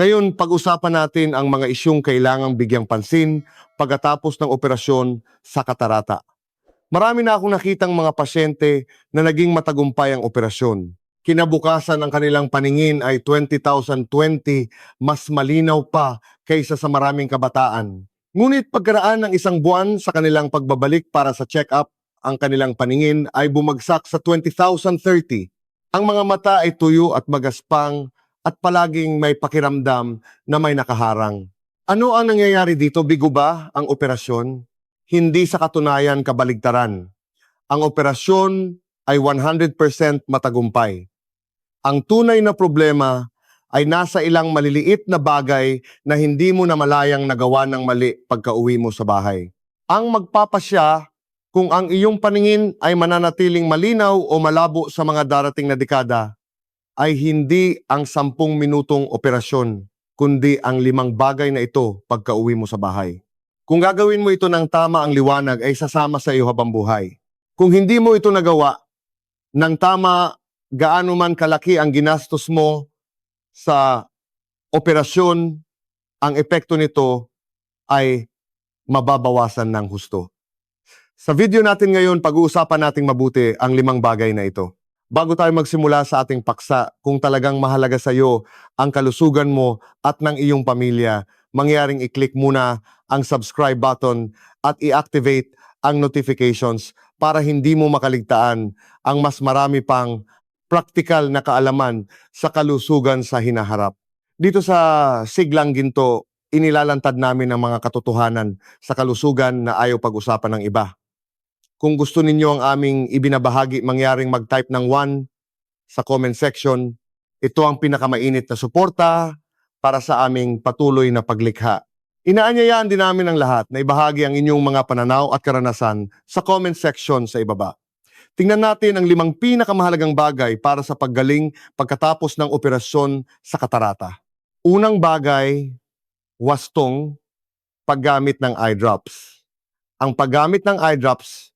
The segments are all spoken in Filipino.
Ngayon, pag-usapan natin ang mga isyung kailangang bigyang pansin pagkatapos ng operasyon sa katarata. Marami na akong nakitang mga pasyente na naging matagumpay ang operasyon. Kinabukasan ang kanilang paningin ay 20,020, mas malinaw pa kaysa sa maraming kabataan. Ngunit pagkaraan ng isang buwan sa kanilang pagbabalik para sa check-up, ang kanilang paningin ay bumagsak sa 20,030. Ang mga mata ay tuyo at magaspang at palaging may pakiramdam na may nakaharang. Ano ang nangyayari dito? Bigo ba ang operasyon? Hindi sa katunayan kabaligtaran. Ang operasyon ay 100% matagumpay. Ang tunay na problema ay nasa ilang maliliit na bagay na hindi mo namalayang nagawa ng mali pagka-uwi mo sa bahay. Ang magpapasya kung ang iyong paningin ay mananatiling malinaw o malabo sa mga darating na dekada ay hindi ang 10 minutong operasyon, kundi ang 5 bagay na ito pagka-uwi mo sa bahay. Kung gagawin mo ito ng tama, ang liwanag ay sasama sa iyo habang buhay. Kung hindi mo ito nagawa ng tama, gaano man kalaki ang ginastos mo sa operasyon, ang epekto nito ay mababawasan ng husto. Sa video natin ngayon, pag-uusapan nating mabuti ang 5 bagay na ito. Bago tayo magsimula sa ating paksa, kung talagang mahalaga sa iyo ang kalusugan mo at ng iyong pamilya, mangyaring i-click muna ang subscribe button at i-activate ang notifications para hindi mo makaligtaan ang mas marami pang praktikal na kaalaman sa kalusugan sa hinaharap. Dito sa Siglang Ginto, inilalantad namin ang mga katotohanan sa kalusugan na ayaw pag-usapan ng iba. Kung gusto ninyo ang aming ibinabahagi, mangyaring mag-type ng 1 sa comment section. Ito ang pinakamainit na suporta para sa aming patuloy na paglikha. Inaanyayaan din namin ang lahat na ibahagi ang inyong mga pananaw at karanasan sa comment section sa ibaba. Tingnan natin ang 5 pinakamahalagang bagay para sa paggaling pagkatapos ng operasyon sa katarata. Unang bagay, wastong paggamit ng eye drops. Ang paggamit ng eye drops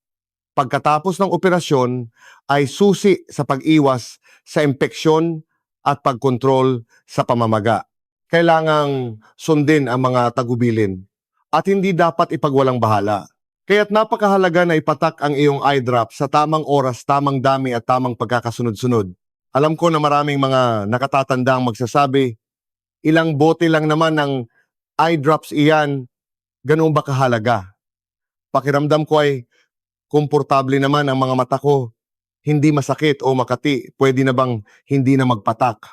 pagkatapos ng operasyon ay susi sa pag-iwas sa impeksyon at pagkontrol sa pamamaga. Kailangang sundin ang mga tagubilin at hindi dapat ipagwalang bahala. Kaya't napakahalaga na ipatak ang iyong eye drop sa tamang oras, tamang dami at tamang pagkakasunod-sunod. Alam ko na maraming mga nakatatandang magsasabi, ilang bote lang naman ng eye drops iyan, ganoon ba kahalaga? Pakiramdam ko ay komportable naman ang mga mata ko, hindi masakit o makati, pwede na bang hindi na magpatak?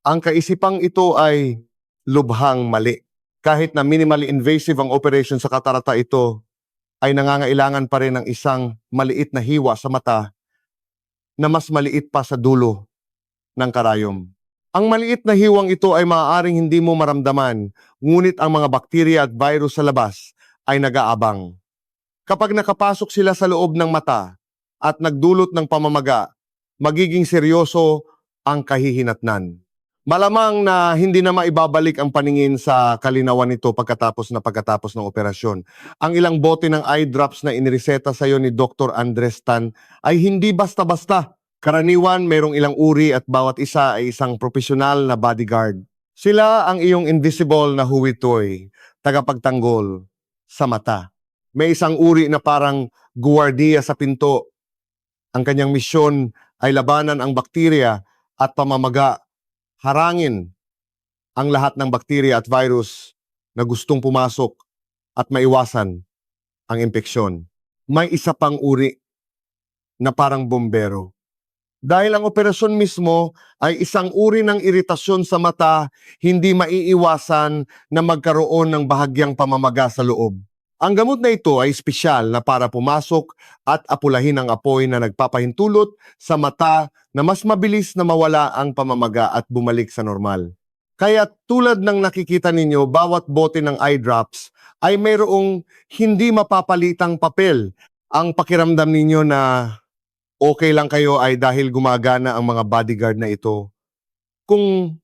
Ang kaisipang ito ay lubhang mali. Kahit na minimally invasive ang operation sa katarata, ito ay nangangailangan pa rin ng isang maliit na hiwa sa mata na mas maliit pa sa dulo ng karayom. Ang maliit na hiwang ito ay maaaring hindi mo maramdaman, ngunit ang mga bakterya at virus sa labas ay nag-aabang. Kapag nakapasok sila sa loob ng mata at nagdulot ng pamamaga, magiging seryoso ang kahihinatnan. Malamang na hindi na maibabalik ang paningin sa kalinawan nito pagkatapos ng operasyon. Ang ilang bote ng eye drops na inireseta sa iyo ni Dr. Andres Tan ay hindi basta-basta. Karaniwan, mayroong ilang uri at bawat isa ay isang profesional na bodyguard. Sila ang iyong invisible na huwitoy, tagapagtanggol sa mata. May isang uri na parang guwardiya sa pinto. Ang kanyang misyon ay labanan ang bakterya at pamamaga, harangin ang lahat ng bakterya at virus na gustong pumasok at maiwasan ang impeksyon. May isa pang uri na parang bombero. Dahil ang operasyon mismo ay isang uri ng iritasyon sa mata, hindi maiiwasan na magkaroon ng bahagyang pamamaga sa loob. Ang gamot na ito ay espesyal na para pumasok at apulahin ang apoy na nagpapahintulot sa mata na mas mabilis na mawala ang pamamaga at bumalik sa normal. Kaya tulad ng nakikita ninyo, bawat bote ng eye drops ay mayroong hindi mapapalitang papel. Ang pakiramdam ninyo na okay lang kayo ay dahil gumagana ang mga bodyguard na ito. Kung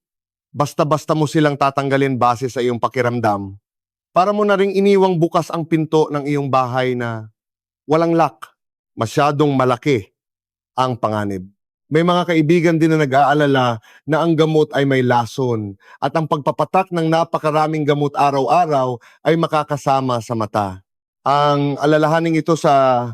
basta-basta mo silang tatanggalin base sa iyong pakiramdam, para mo na ring iniwang bukas ang pinto ng iyong bahay na walang lock, masyadong malaki ang panganib. May mga kaibigan din na nag-aalala na ang gamot ay may lason at ang pagpapatak ng napakaraming gamot araw-araw ay makakasama sa mata. Ang alalahaning ito sa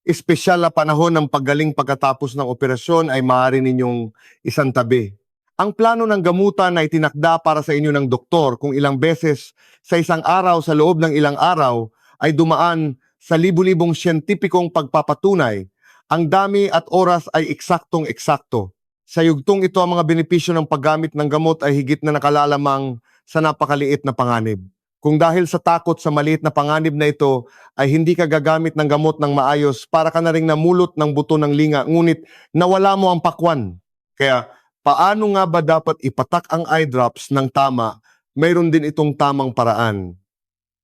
espesyal na panahon ng paggaling pagkatapos ng operasyon ay maaari ninyong isantabi. Ang plano ng gamutan ay tinakda para sa inyo ng doktor kung ilang beses sa isang araw sa loob ng ilang araw ay dumaan sa libu-libong siyentipikong pagpapatunay. Ang dami at oras ay eksaktong-eksakto. Sa yugtong ito, ang mga benepisyo ng paggamit ng gamot ay higit na nakalalamang sa napakaliit na panganib. Kung dahil sa takot sa maliit na panganib na ito ay hindi ka gagamit ng gamot ng maayos, para ka na ring namulot ng buto ng linga, ngunit nawala mo ang pakwan. Kaya paano nga ba dapat ipatak ang eye drops ng tama? Mayroon din itong tamang paraan.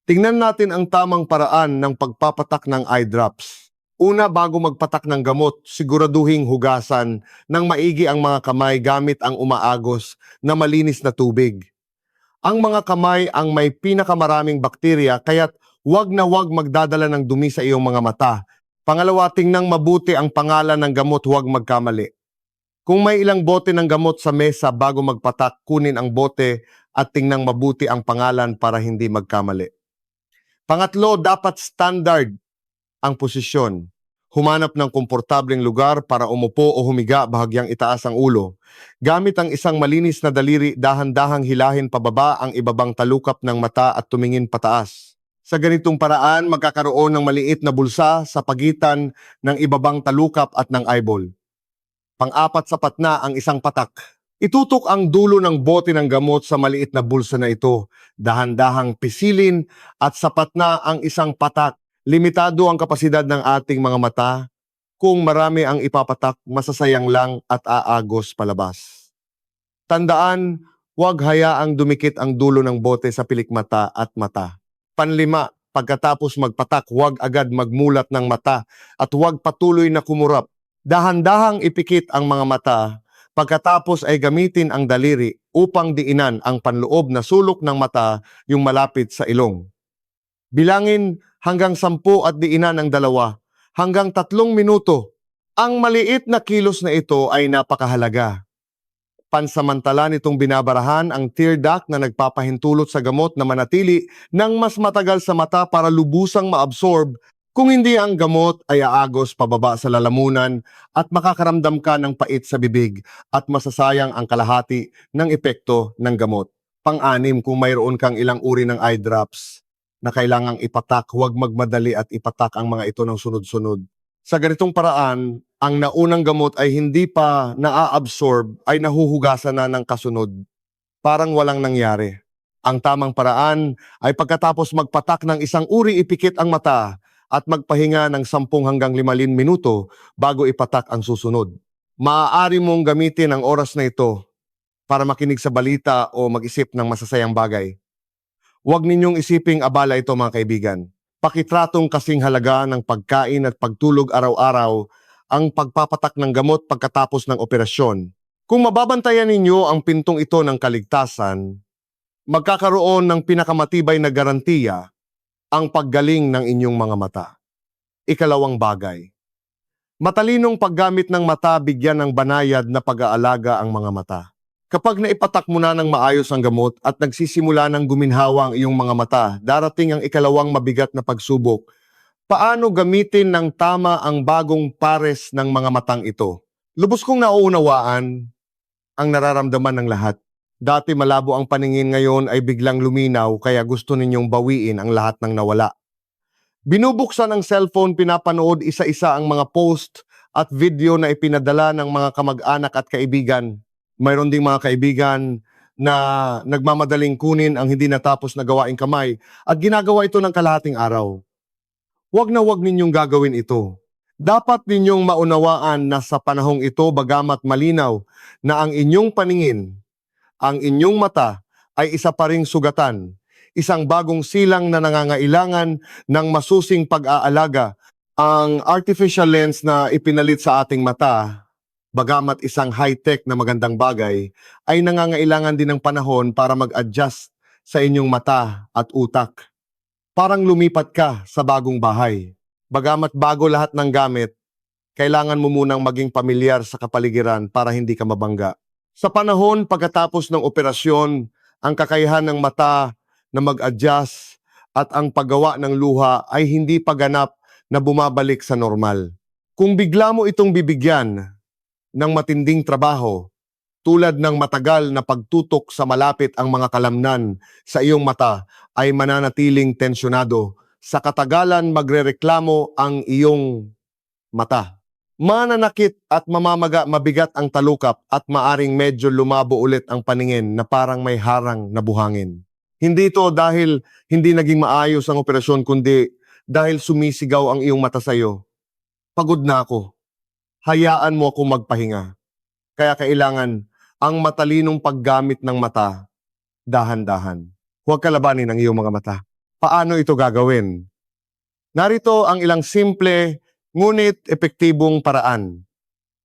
Tingnan natin ang tamang paraan ng pagpapatak ng eye drops. Una, bago magpatak ng gamot, siguraduhing hugasan ng maigi ang mga kamay gamit ang umaagos na malinis na tubig. Ang mga kamay ang may pinakamaraming bakterya, kaya't huwag na huwag magdadala ng dumi sa iyong mga mata. Pangalawa, tingnang mabuti ang pangalan ng gamot, huwag magkamali. Kung may ilang bote ng gamot sa mesa bago magpatak, kunin ang bote at tingnang mabuti ang pangalan para hindi magkamali. Pangatlo, dapat standard ang posisyon. Humanap ng komportableng lugar para umupo o humiga, bahagyang itaas ang ulo. Gamit ang isang malinis na daliri, dahan-dahang hilahin pababa ang ibabang talukap ng mata at tumingin pataas. Sa ganitong paraan, magkakaroon ng maliit na bulsa sa pagitan ng ibabang talukap at ng eyeball. Pang-apat, sapat na ang isang patak. Itutok ang dulo ng bote ng gamot sa maliit na bulsa na ito. Dahan-dahang pisilin at sapat na ang isang patak. Limitado ang kapasidad ng ating mga mata. Kung marami ang ipapatak, masasayang lang at aagos palabas. Tandaan, huwag hayaang dumikit ang dulo ng bote sa pilikmata at mata. Panlima, pagkatapos magpatak, huwag agad magmulat ng mata at huwag patuloy na kumurap. Dahan-dahang ipikit ang mga mata. Pagkatapos ay gamitin ang daliri upang diinan ang panloob na sulok ng mata, yung malapit sa ilong. Bilangin hanggang 10 at diinan ang 2 hanggang 3 minuto. Ang maliit na kilos na ito ay napakahalaga. Pansamantala nitong binabarahan ang tear duct na nagpapahintulot sa gamot na manatili ng mas matagal sa mata para lubusang maabsorb. Kung hindi, ang gamot ay aagos pababa sa lalamunan at makakaramdam ka ng pait sa bibig at masasayang ang kalahati ng epekto ng gamot. Pang-anim, kung mayroon kang ilang uri ng eye drops na kailangang ipatak, huwag magmadali at ipatak ang mga ito ng sunod-sunod. Sa ganitong paraan, ang naunang gamot ay hindi pa naa-absorb, ay nahuhugasan na ng kasunod. Parang walang nangyari. Ang tamang paraan ay pagkatapos magpatak ng isang uri, ipikit ang mata at magpahinga ng 10 hanggang 15 minuto bago ipatak ang susunod. Maaari mong gamitin ang oras na ito para makinig sa balita o mag-isip ng masasayang bagay. Huwag ninyong isiping abala ito, mga kaibigan. Pakitratong kasing halaga ng pagkain at pagtulog araw-araw ang pagpapatak ng gamot pagkatapos ng operasyon. Kung mababantayan ninyo ang pintong ito ng kaligtasan, magkakaroon ng pinakamatibay na garantiya ang paggaling ng inyong mga mata. Ikalawang bagay. Matalinong paggamit ng mata, bigyan ng banayad na pag-aalaga ang mga mata. Kapag naipatak mo na ng maayos ang gamot at nagsisimula ng guminhawa ang iyong mga mata, darating ang ikalawang mabigat na pagsubok. Paano gamitin ng tama ang bagong pares ng mga matang ito? Lubos kong nauunawaan ang nararamdaman ng lahat. Dati malabo ang paningin, ngayon ay biglang luminaw, kaya gusto ninyong bawiin ang lahat ng nawala. Binubuksan ang cellphone, pinapanood isa-isa ang mga post at video na ipinadala ng mga kamag-anak at kaibigan. Mayroon ding mga kaibigan na nagmamadaling kunin ang hindi natapos na gawaing kamay at ginagawa ito ng kalahating araw. Huwag na huwag ninyong gagawin ito. Dapat ninyong maunawaan na sa panahong ito, bagamat malinaw na ang inyong paningin, ang inyong mata ay isa pa ring sugatan, isang bagong silang na nangangailangan ng masusing pag-aalaga. Ang artificial lens na ipinalit sa ating mata, bagamat isang high-tech na magandang bagay, ay nangangailangan din ng panahon para mag-adjust sa inyong mata at utak. Parang lumipat ka sa bagong bahay. Bagamat bago lahat ng gamit, kailangan mo munang maging pamilyar sa kapaligiran para hindi ka mabangga. Sa panahon pagkatapos ng operasyon, ang kakayahan ng mata na mag-adjust at ang paggawa ng luha ay hindi pa ganap na bumabalik sa normal. Kung bigla mo itong bibigyan ng matinding trabaho, tulad ng matagal na pagtutok sa malapit ang mga kalamnan sa iyong mata ay mananatiling tensyonado. Sa katagalan magrereklamo ang iyong mata. Mananakit at mamamaga mabigat ang talukap at maaring medyo lumabo ulit ang paningin na parang may harang na buhangin. Hindi ito dahil hindi naging maayos ang operasyon kundi dahil sumisigaw ang iyong mata sa iyo. Pagod na ako. Hayaan mo ako magpahinga. Kaya kailangan ang matalinong paggamit ng mata, dahan-dahan. Huwag kalabanin ang iyong mga mata. Paano ito gagawin? Narito ang ilang simple ngunit epektibong paraan.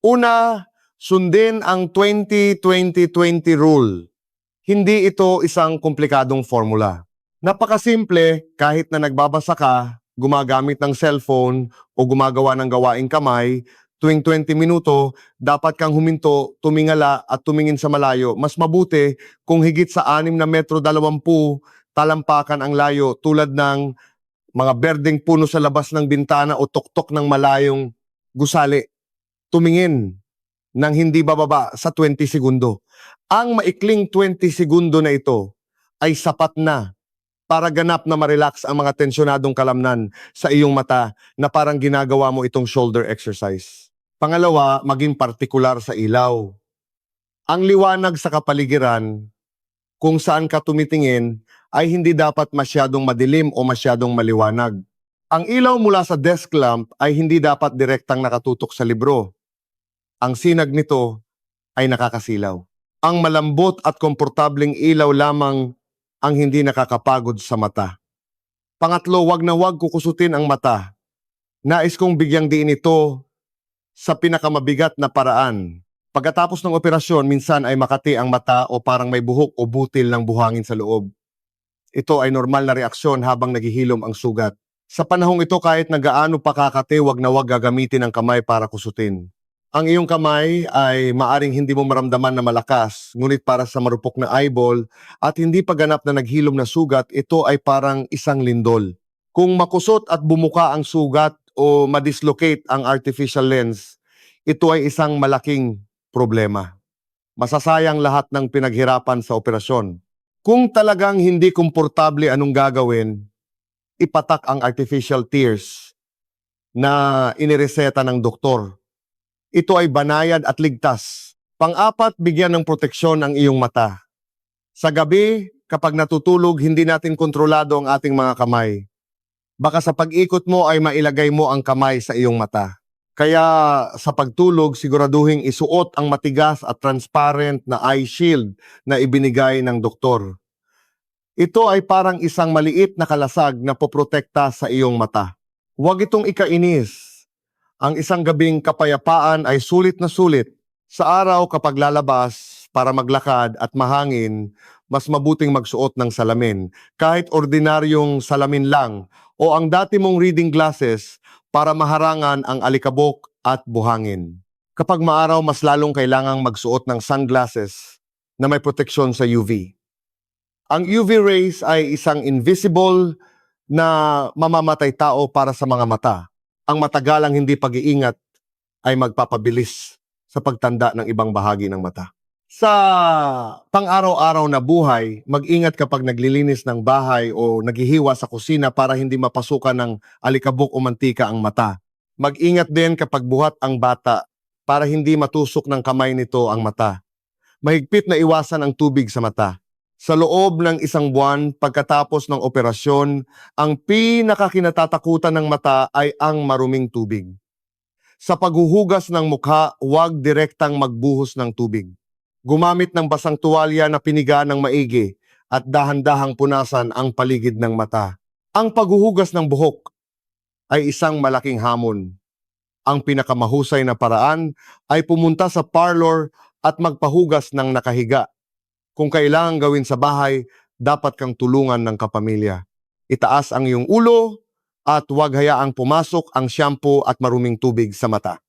Una, sundin ang 20-20-20 rule. Hindi ito isang komplikadong formula. Napakasimple kahit na nagbabasa ka, gumagamit ng cellphone o gumagawa ng gawaing kamay, tuwing 20 minuto, dapat kang huminto, tumingala at tumingin sa malayo. Mas mabuti kung higit sa 6 na metro 20, talampakan ang layo tulad ng mga berdeng puno sa labas ng bintana o tuktok ng malayong gusali. Tumingin ng hindi bababa sa 20 segundo. Ang maikling 20 segundo na ito ay sapat na para ganap na ma-relax ang mga tensyonadong kalamnan sa iyong mata na parang ginagawa mo itong shoulder exercise. Pangalawa, maging partikular sa ilaw. Ang liwanag sa kapaligiran, kung saan ka tumitingin, ay hindi dapat masyadong madilim o masyadong maliwanag. Ang ilaw mula sa desk lamp ay hindi dapat direktang nakatutok sa libro. Ang sinag nito ay nakakasilaw. Ang malambot at komportableng ilaw lamang ang hindi nakakapagod sa mata. Pangatlo, wag na wag kukusutin ang mata. Nais kong bigyang diin ito sa pinakamabigat na paraan. Pagkatapos ng operasyon, minsan ay makati ang mata o parang may buhok o butil ng buhangin sa loob. Ito ay normal na reaksyon habang naghihilom ang sugat. Sa panahong ito, kahit na gaano pa kakati, wag na wag gagamitin ang kamay para kusutin. Ang iyong kamay ay maaring hindi mo maramdaman na malakas, ngunit para sa marupok na eyeball at hindi pa ganap na naghilom na sugat, ito ay parang isang lindol. Kung makusot at bumuka ang sugat o madislocate ang artificial lens, ito ay isang malaking problema. Masasayang lahat ng pinaghirapan sa operasyon. Kung talagang hindi komportable anong gagawin, ipatak ang artificial tears na inireseta ng doktor. Ito ay banayad at ligtas. Pang-apat, bigyan ng proteksyon ang iyong mata. Sa gabi, kapag natutulog, hindi natin kontrolado ang ating mga kamay. Baka sa pag-ikot mo ay mailagay mo ang kamay sa iyong mata. Kaya sa pagtulog, siguraduhin isuot ang matigas at transparent na eye shield na ibinigay ng doktor. Ito ay parang isang maliit na kalasag na poprotekta sa iyong mata. Huwag itong ikainis. Ang isang gabing kapayapaan ay sulit na sulit. Sa araw kapag lalabas para maglakad at mahangin, mas mabuting magsuot ng salamin. Kahit ordinaryong salamin lang o ang dati mong reading glasses para maharangan ang alikabok at buhangin. Kapag maaraw, mas lalong kailangang magsuot ng sunglasses na may proteksyon sa UV. Ang UV rays ay isang invisible na mamamatay tao para sa mga mata. Ang matagalang hindi pag-iingat ay magpapabilis sa pagtanda ng ibang bahagi ng mata. Sa pang-araw-araw na buhay, mag-ingat kapag naglilinis ng bahay o naghihiwa sa kusina para hindi mapasukan ng alikabok o mantika ang mata. Mag-ingat din kapag buhat ang bata para hindi matusok ng kamay nito ang mata. Mahigpit na iwasan ang tubig sa mata. Sa loob ng 1 buwan pagkatapos ng operasyon, ang pinakakinatatakutan ng mata ay ang maruming tubig. Sa paghuhugas ng mukha, huwag direktang magbuhos ng tubig. Gumamit ng basang tuwalya na piniga ng maigi at dahan-dahang punasan ang paligid ng mata. Ang paghuhugas ng buhok ay isang malaking hamon. Ang pinakamahusay na paraan ay pumunta sa parlor at magpahugas ng nakahiga. Kung kailangan gawin sa bahay, dapat kang tulungan ng kapamilya. Itaas ang iyong ulo at huwag hayaang pumasok ang shampoo at maruming tubig sa mata.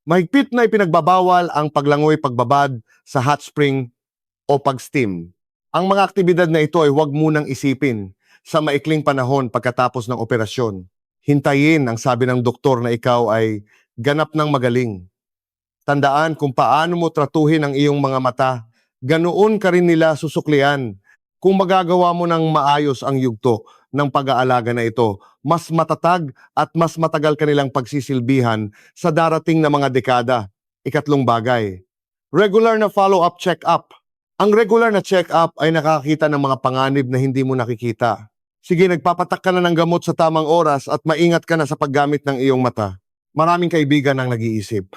Mahigpit na ipinagbabawal ang paglangoy pagbabad sa hot spring o pag-steam. Ang mga aktibidad na ito ay huwag munang isipin sa maikling panahon pagkatapos ng operasyon. Hintayin ang sabi ng doktor na ikaw ay ganap ng magaling. Tandaan kung paano mo tratuhin ang iyong mga mata, ganoon ka rin nila susuklian. Kung magagawa mo ng maayos ang yugto ng pag-aalaga na ito, mas matatag at mas matagal kanilang pagsisilbihan sa darating na mga dekada. Ikatlong bagay, regular na follow-up check-up. Ang regular na check-up ay nakakita ng mga panganib na hindi mo nakikita. Sige, nagpapatak ka na ng gamot sa tamang oras at maingat ka na sa paggamit ng iyong mata. Maraming kaibigan ang nag-iisip.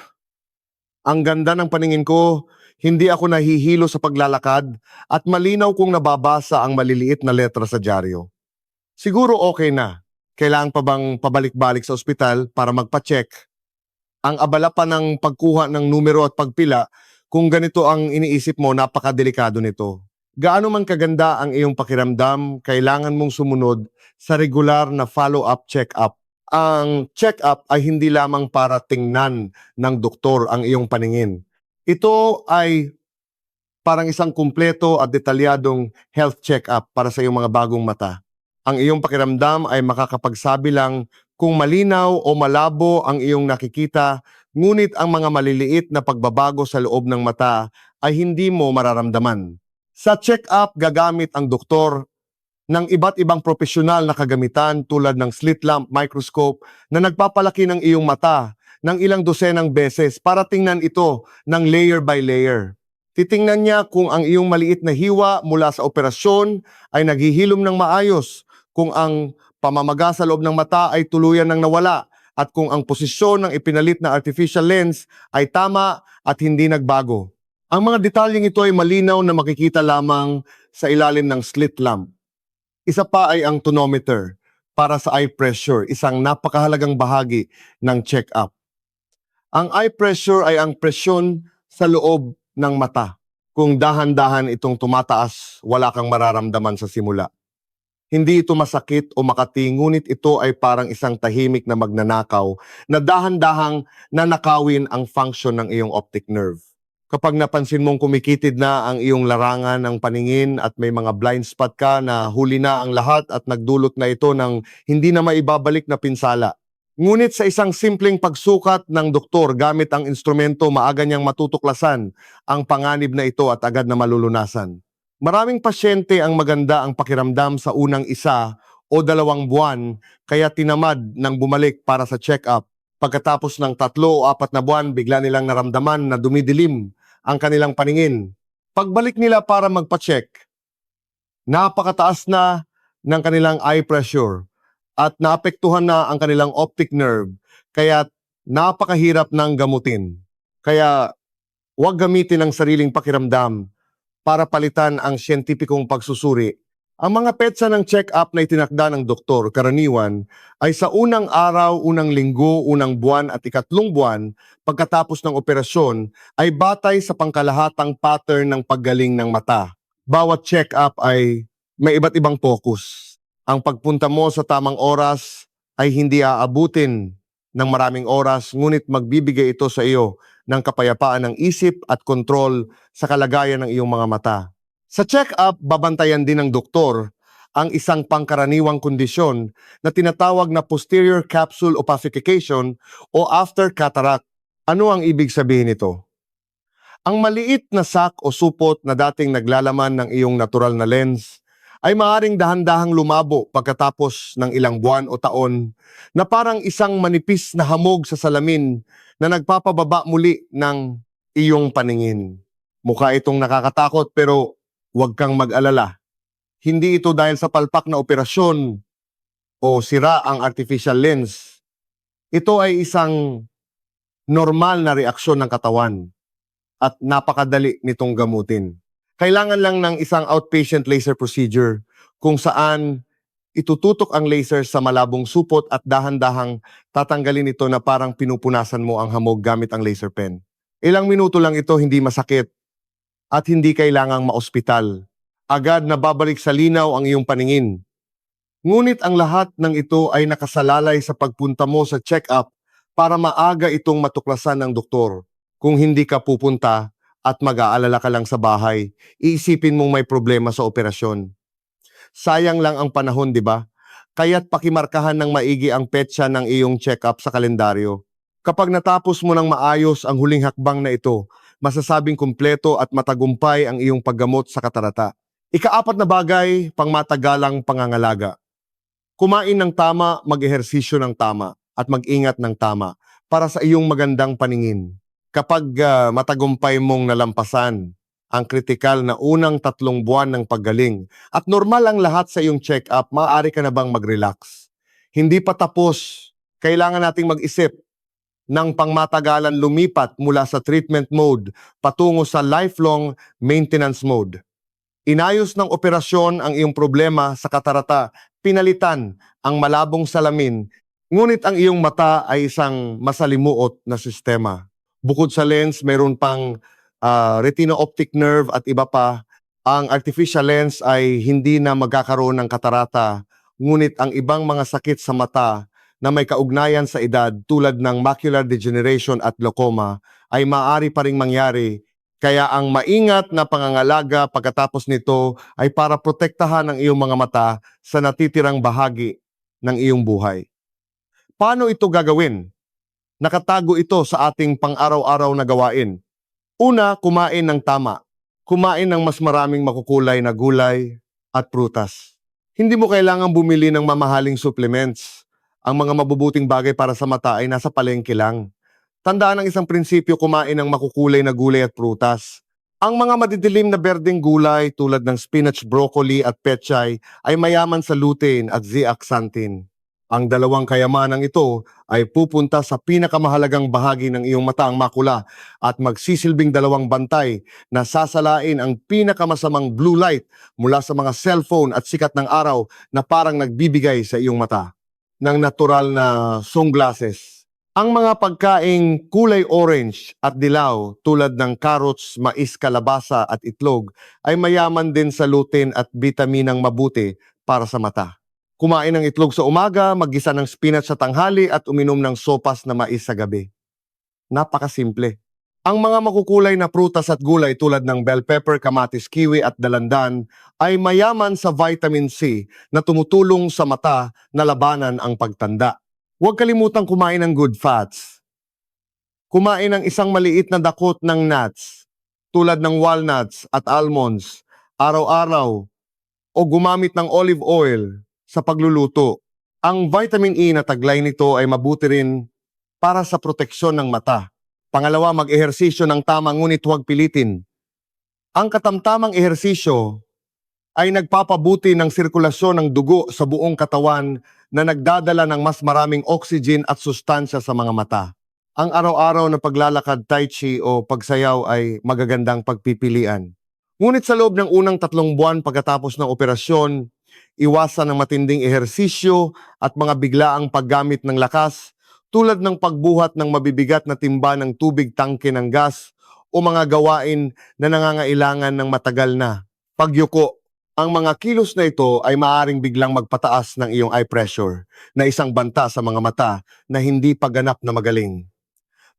Ang ganda ng paningin ko, hindi ako nahihilo sa paglalakad at malinaw kong nababasa ang maliliit na letra sa dyaryo. Siguro okay na. Kailangan pa bang pabalik-balik sa ospital para magpa-check? Ang abala pa ng pagkuha ng numero at pagpila, kung ganito ang iniisip mo, napakadelikado nito. Gaano man kaganda ang iyong pakiramdam, kailangan mong sumunod sa regular na follow-up check-up. Ang check-up ay hindi lamang para tingnan ng doktor ang iyong paningin. Ito ay parang isang kumpleto at detalyadong health check-up para sa iyong mga bagong mata. Ang iyong pakiramdam ay makakapagsabi lang kung malinaw o malabo ang iyong nakikita, ngunit ang mga maliliit na pagbabago sa loob ng mata ay hindi mo mararamdaman. Sa check-up, gagamit ang doktor ng iba't ibang profesional na kagamitan tulad ng slit lamp microscope na nagpapalaki ng iyong mata ng ilang dosenang beses para tingnan ito ng layer by layer. Titingnan niya kung ang iyong maliit na hiwa mula sa operasyon ay naghihilom ng maayos, kung ang pamamaga sa loob ng mata ay tuluyan ng nawala, at kung ang posisyon ng ipinalit na artificial lens ay tama at hindi nagbago. Ang mga detalyeng ito ay malinaw na makikita lamang sa ilalim ng slit lamp. Isa pa ay ang tonometer para sa eye pressure, isang napakahalagang bahagi ng check-up. Ang eye pressure ay ang presyon sa loob ng mata. Kung dahan-dahan itong tumataas, wala kang mararamdaman sa simula. Hindi ito masakit o makati, ngunit ito ay parang isang tahimik na magnanakaw na dahan-dahang nanakawin ang function ng iyong optic nerve. Kapag napansin mong kumikitid na ang iyong larangan ng paningin at may mga blind spot ka na huli na ang lahat at nagdulot na ito ng hindi na maibabalik na pinsala. Ngunit sa isang simpleng pagsukat ng doktor gamit ang instrumento, maaga niyang matutuklasan ang panganib na ito at agad na malulunasan. Maraming pasyente ang maganda ang pakiramdam sa unang 1 o 2 buwan, kaya tinamad nang bumalik para sa check-up. Pagkatapos ng 3 o 4 na buwan, bigla nilang naramdaman na dumidilim ang kanilang paningin. Pagbalik nila para magpa-check, napakataas na ng kanilang eye pressure at naapektuhan na ang kanilang optic nerve, kaya napakahirap ng gamutin. Kaya huwag gamitin ang sariling pakiramdam para palitan ang siyentipikong pagsusuri. Ang mga petsa ng check-up na itinakda ng doktor, karaniwan, ay sa unang araw, unang linggo, unang buwan at 3 buwan pagkatapos ng operasyon ay batay sa pangkalahatang pattern ng paggaling ng mata. Bawat check-up ay may iba't ibang focus. Ang pagpunta mo sa tamang oras ay hindi aabutin ng maraming oras, ngunit magbibigay ito sa iyo ng kapayapaan ng isip at kontrol sa kalagayan ng iyong mga mata. Sa check-up, babantayan din ng doktor ang isang pangkaraniwang kondisyon na tinatawag na posterior capsule opacification o after cataract. Ano ang ibig sabihin nito? Ang maliit na sac o supot na dating naglalaman ng iyong natural na lens ay maaaring dahan-dahang lumabo pagkatapos ng ilang buwan o taon na parang isang manipis na hamog sa salamin na nagpapababa muli ng iyong paningin. Mukha itong nakakatakot, pero huwag kang mag-alala. Hindi ito dahil sa palpak na operasyon o sira ang artificial lens. Ito ay isang normal na reaksyon ng katawan at napakadali nitong gamutin. Kailangan lang ng isang outpatient laser procedure kung saan itututok ang laser sa malabong supot at dahan-dahang tatanggalin ito na parang pinupunasan mo ang hamog gamit ang laser pen. Ilang minuto lang ito, hindi masakit at hindi kailangang maospital. Agad na babalik sa linaw ang iyong paningin. Ngunit ang lahat ng ito ay nakasalalay sa pagpunta mo sa check-up para maaga itong matuklasan ng doktor. Kung hindi ka pupunta at mag-aalala ka lang sa bahay, iisipin mong may problema sa operasyon. Sayang lang ang panahon, di ba? Kaya't pakimarkahan ng maigi ang petsa ng iyong check-up sa kalendaryo. Kapag natapos mo ng maayos ang huling hakbang na ito, masasabing kumpleto at matagumpay ang iyong paggamot sa katarata. Ikaapat na bagay, pangmatagalang pangangalaga. Kumain ng tama, mag-ehersisyo ng tama, at mag-ingat ng tama para sa iyong magandang paningin. Kapag matagumpay mong nalampasan ang kritikal na unang 3 buwan ng paggaling at normal ang lahat sa iyong check-up, maaari ka na bang mag-relax? Hindi pa tapos. Kailangan nating mag-isip ng pangmatagalan lumipat mula sa treatment mode patungo sa lifelong maintenance mode. Inayos ng operasyon ang iyong problema sa katarata, pinalitan ang malabong salamin, ngunit ang iyong mata ay isang masalimuot na sistema. Bukod sa lens, mayroon pang retina optic nerve at iba pa. Ang artificial lens ay hindi na magkakaroon ng katarata, ngunit ang ibang mga sakit sa mata na may kaugnayan sa edad tulad ng macular degeneration at glaucoma ay maaari pa ring mangyari. Kaya ang maingat na pangangalaga pagkatapos nito ay para protektahan ang iyong mga mata sa natitirang bahagi ng iyong buhay. Paano ito gagawin? Nakatago ito sa ating pang-araw-araw na gawain. Una, kumain ng tama. Kumain ng mas maraming makukulay na gulay at prutas. Hindi mo kailangang bumili ng mamahaling supplements. Ang mga mabubuting bagay para sa mata ay nasa palengke lang. Tandaan ang isang prinsipyo, kumain ng makukulay na gulay at prutas. Ang mga madidilim na berdeng gulay tulad ng spinach, broccoli at pechay ay mayaman sa lutein at zeaxanthin. Ang dalawang kayamanang ito ay pupunta sa pinakamahalagang bahagi ng iyong mata, ang makula, at magsisilbing dalawang bantay na sasalain ang pinakamasamang blue light mula sa mga cellphone at sikat ng araw na parang nagbibigay sa iyong mata ng natural na sunglasses. Ang mga pagkaing kulay orange at dilaw tulad ng carrots, mais, kalabasa at itlog ay mayaman din sa lutein at bitaminang mabuti para sa mata. Kumain ng itlog sa umaga, maggisa ng spinach sa tanghali at uminom ng sopas na mais sa gabi. Napakasimple. Ang mga makukulay na prutas at gulay tulad ng bell pepper, kamatis, kiwi at dalandan ay mayaman sa vitamin C na tumutulong sa mata na labanan ang pagtanda. Huwag kalimutang kumain ng good fats. Kumain ng isang maliit na dakot ng nuts tulad ng walnuts at almonds araw-araw o gumamit ng olive oil sa pagluluto. Ang vitamin E na taglay nito ay mabuti rin para sa proteksyon ng mata. Pangalawa, mag-ehersisyo ng tama ngunit huwag pilitin. Ang katamtamang ehersisyo ay nagpapabuti ng sirkulasyon ng dugo sa buong katawan na nagdadala ng mas maraming oxygen at sustansya sa mga mata. Ang araw-araw na paglalakad, tai chi o pagsayaw ay magagandang pagpipilian. Ngunit sa loob ng unang 3 buwan pagkatapos ng operasyon, iwasan ang matinding ehersisyo at mga biglaang paggamit ng lakas tulad ng pagbuhat ng mabibigat na timba ng tubig, tangke ng gas o mga gawain na nangangailangan ng matagal na pagyuko. Ang mga kilos na ito ay maaaring biglang magpataas ng iyong eye pressure na isang banta sa mga mata na hindi pa ganap na magaling.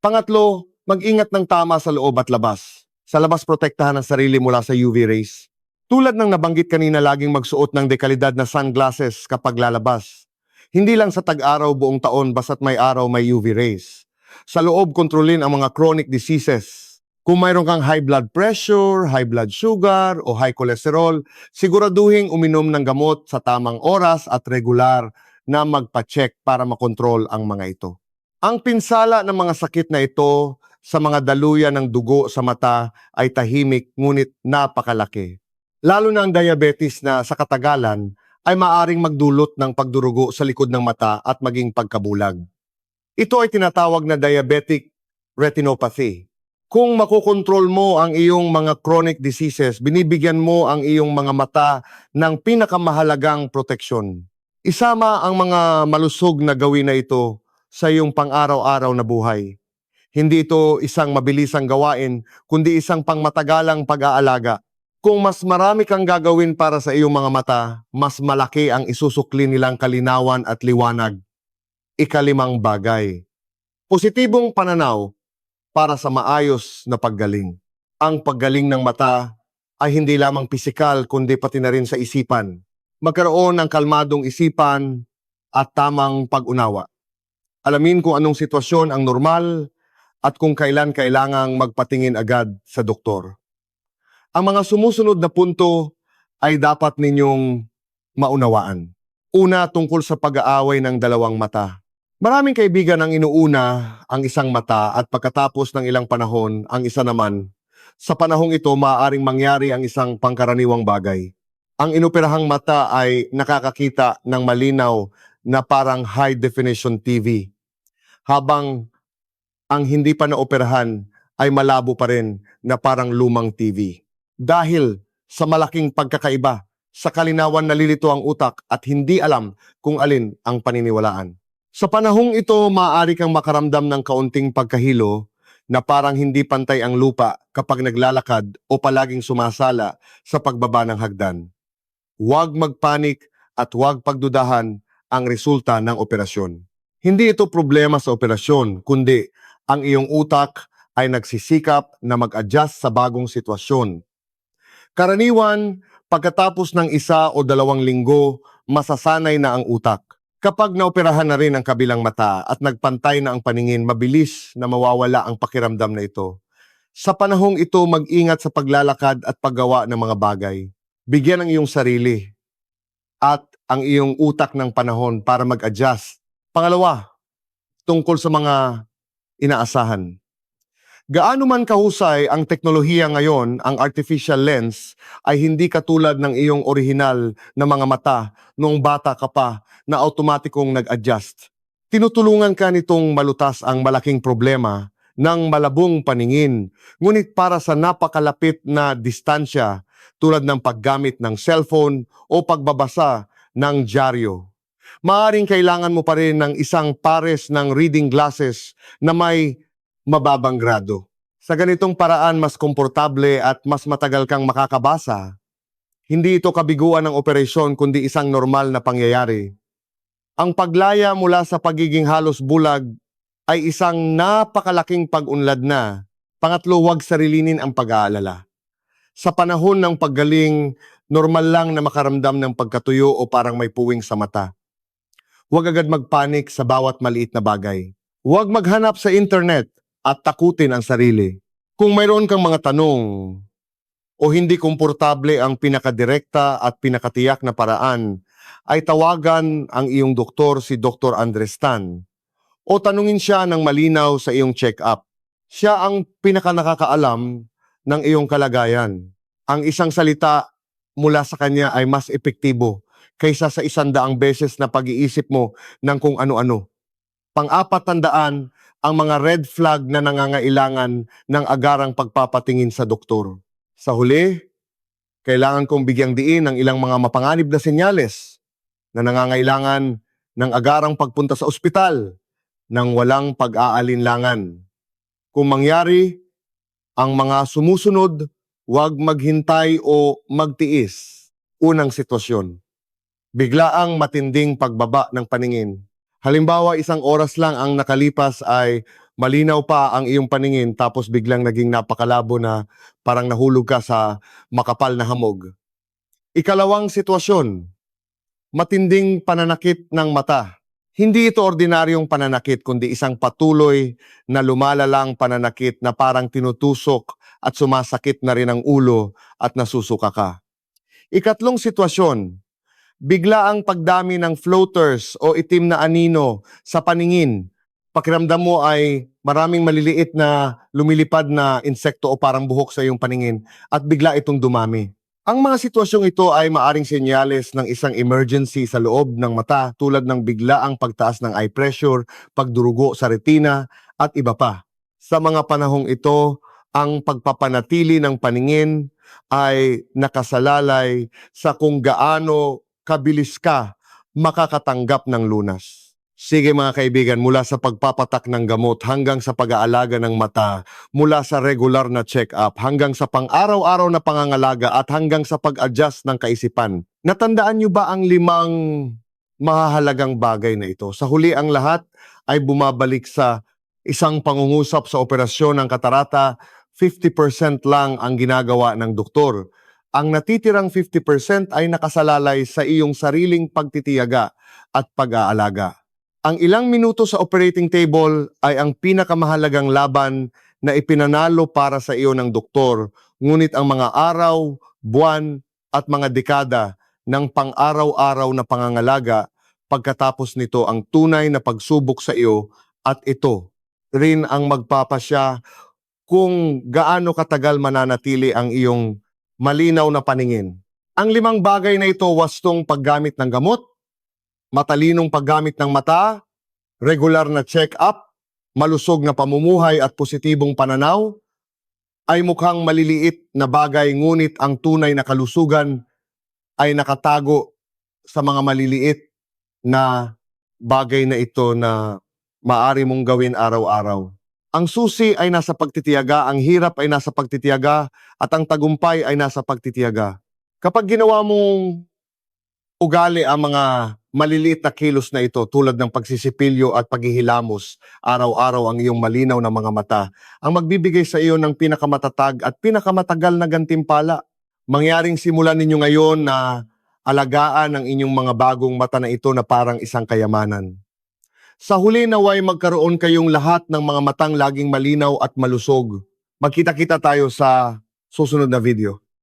Pangatlo, mag-ingat ng tama sa loob at labas. Sa labas, protektahan ang sarili mula sa UV rays. Tulad ng nabanggit kanina, laging magsuot ng dekalidad na sunglasses kapag lalabas. Hindi lang sa tag-araw buong taon basta't may araw may UV rays. Sa loob, kontrolin ang mga chronic diseases. Kung mayroon kang high blood pressure, high blood sugar o high cholesterol, siguraduhin uminom ng gamot sa tamang oras at regular na magpa-check para makontrol ang mga ito. Ang pinsala ng mga sakit na ito sa mga daluyan ng dugo sa mata ay tahimik ngunit napakalaki. Lalo na ang diabetes na sa katagalan ay maaring magdulot ng pagdurugo sa likod ng mata at maging pagkabulag. Ito ay tinatawag na diabetic retinopathy. Kung makokontrol mo ang iyong mga chronic diseases, binibigyan mo ang iyong mga mata ng pinakamahalagang proteksyon. Isama ang mga malusog na gawin na ito sa iyong pang-araw-araw na buhay. Hindi ito isang mabilisang gawain, kundi isang pangmatagalang pag-aalaga. Kung mas marami kang gagawin para sa iyong mga mata, mas malaki ang isusukli nilang kalinawan at liwanag. Ikalimang bagay. Positibong pananaw para sa maayos na paggaling. Ang paggaling ng mata ay hindi lamang pisikal kundi pati na rin sa isipan. Magkaroon ng kalmadong isipan at tamang pag-unawa. Alamin kung anong sitwasyon ang normal at kung kailan kailangang magpatingin agad sa doktor. Ang mga sumusunod na punto ay dapat ninyong maunawaan. Una, tungkol sa pag-aaway ng dalawang mata. Maraming kaibigan ang inuuna ang isang mata at pagkatapos ng ilang panahon ang isa naman. Sa panahong ito, maaaring mangyari ang isang pangkaraniwang bagay. Ang inoperahang mata ay nakakakita ng malinaw na parang high-definition TV, habang ang hindi pa naoperahan ay malabo pa rin na parang lumang TV. Dahil sa malaking pagkakaiba, sa kalinawan nalilito ang utak at hindi alam kung alin ang paniniwalaan. Sa panahong ito, maaari kang makaramdam ng kaunting pagkahilo na parang hindi pantay ang lupa kapag naglalakad o palaging sumasala sa pagbaba ng hagdan. Huwag magpanik at huwag pagdudahan ang resulta ng operasyon. Hindi ito problema sa operasyon, kundi ang iyong utak ay nagsisikap na mag-adjust sa bagong sitwasyon. Karaniwan, pagkatapos ng 1 o 2 linggo, masasanay na ang utak. Kapag naoperahan na rin ang kabilang mata at nagpantay na ang paningin, mabilis na mawawala ang pakiramdam na ito. Sa panahong ito, mag-ingat sa paglalakad at paggawa ng mga bagay. Bigyan ang iyong sarili at ang iyong utak ng panahon para mag-adjust. Pangalawa, tungkol sa mga inaasahan. Gaano man kahusay ang teknolohiya ngayon, ang artificial lens ay hindi katulad ng iyong orihinal na mga mata noong bata ka pa na automatikong nag-adjust. Tinutulungan ka nitong malutas ang malaking problema ng malabong paningin, ngunit para sa napakalapit na distansya tulad ng paggamit ng cellphone o pagbabasa ng dyaryo. Maaaring kailangan mo pa rin ng isang pares ng reading glasses na may mababang grado. Sa ganitong paraan, mas komportable at mas matagal kang makakabasa. Hindi ito kabiguan ng operasyon kundi isang normal na pangyayari. Ang paglaya mula sa pagiging halos bulag ay isang napakalaking pag-unlad na. Pangatlo, huwag sarilinin ang pag-aalala. Sa panahon ng paggaling, normal lang na makaramdam ng pagkatuyo o parang may puwing sa mata. Huwag agad magpanik sa bawat maliit na bagay. Huwag maghanap sa internet at takutin ang sarili. Kung mayroon kang mga tanong o hindi komportable ang pinakadirekta at pinakatiyak na paraan, ay tawagan ang iyong doktor, si Dr. Andres Tan, o tanungin siya ng malinaw sa iyong check-up. Siya ang pinakanakakaalam ng iyong kalagayan. Ang isang salita mula sa kanya ay mas epektibo kaysa sa 100 beses na pag-iisip mo ng kung ano-ano. Pang-apat, tandaan ang mga red flag na nangangailangan ng agarang pagpapatingin sa doktor. Sa huli, kailangan kong bigyang diin ang ilang mga mapanganib na senyales na nangangailangan ng agarang pagpunta sa ospital ng walang pag-aalinlangan. Kung mangyari ang mga sumusunod, huwag maghintay o magtiis. Unang sitwasyon, biglaang matinding pagbaba ng paningin. Halimbawa, 1 oras lang ang nakalipas ay malinaw pa ang iyong paningin tapos biglang naging napakalabo na parang nahulog ka sa makapal na hamog. Ikalawang sitwasyon, matinding pananakit ng mata. Hindi ito ordinaryong pananakit kundi isang patuloy na lumalalang pananakit na parang tinutusok at sumasakit na rin ang ulo at nasusuka ka. Ikatlong sitwasyon, bigla ang pagdami ng floaters o itim na anino sa paningin. Pakiramdam mo ay maraming maliliit na lumilipad na insekto o parang buhok sa iyong paningin at bigla itong dumami. Ang mga sitwasyong ito ay maaring senyales ng isang emergency sa loob ng mata tulad ng biglaang pagtaas ng eye pressure, pagdurugo sa retina at iba pa. Sa mga panahong ito, ang pagpapanatili ng paningin ay nakasalalay sa kung gaano kabilis ka makakatanggap ng lunas. Sige mga kaibigan, mula sa pagpapatak ng gamot hanggang sa pag-aalaga ng mata, mula sa regular na check-up hanggang sa pang-araw-araw na pangangalaga at hanggang sa pag-adjust ng kaisipan. Natandaan niyo ba ang 5 mahahalagang bagay na ito? Sa huli, ang lahat ay bumabalik sa Isang pangungusap sa operasyon ng katarata, 50% lang ang ginagawa ng doktor. Ang natitirang 50% ay nakasalalay sa iyong sariling pagtitiyaga at pag-aalaga. Ang ilang minuto sa operating table ay ang pinakamahalagang laban na ipinanalo para sa iyo ng doktor, ngunit ang mga araw, buwan at mga dekada ng pang-araw-araw na pangangalaga, pagkatapos nito ang tunay na pagsubok sa iyo, at ito rin ang magpapasya kung gaano katagal mananatili ang iyong malinaw na paningin. Ang 5 bagay na ito, wastong paggamit ng gamot, matalinong paggamit ng mata, regular na check-up, malusog na pamumuhay at positibong pananaw, ay mukhang maliliit na bagay, ngunit ang tunay na kalusugan ay nakatago sa mga maliliit na bagay na ito na maaari mong gawin araw-araw. Ang susi ay nasa pagtitiyaga, ang hirap ay nasa pagtitiyaga, at ang tagumpay ay nasa pagtitiyaga. Kapag ginawa mong ugali ang mga maliliit na kilos na ito, tulad ng pagsisipilyo at paghihilamos, araw-araw ang iyong malinaw na mga mata, ang magbibigay sa iyo ng pinakamatatag at pinakamatagal na gantimpala. Mangyaring simulan ninyo ngayon na alagaan ang inyong mga bagong mata na ito na parang isang kayamanan. Sa huli, naway magkaroon kayong lahat ng mga matang laging malinaw at malusog. Magkita-kita tayo sa susunod na video.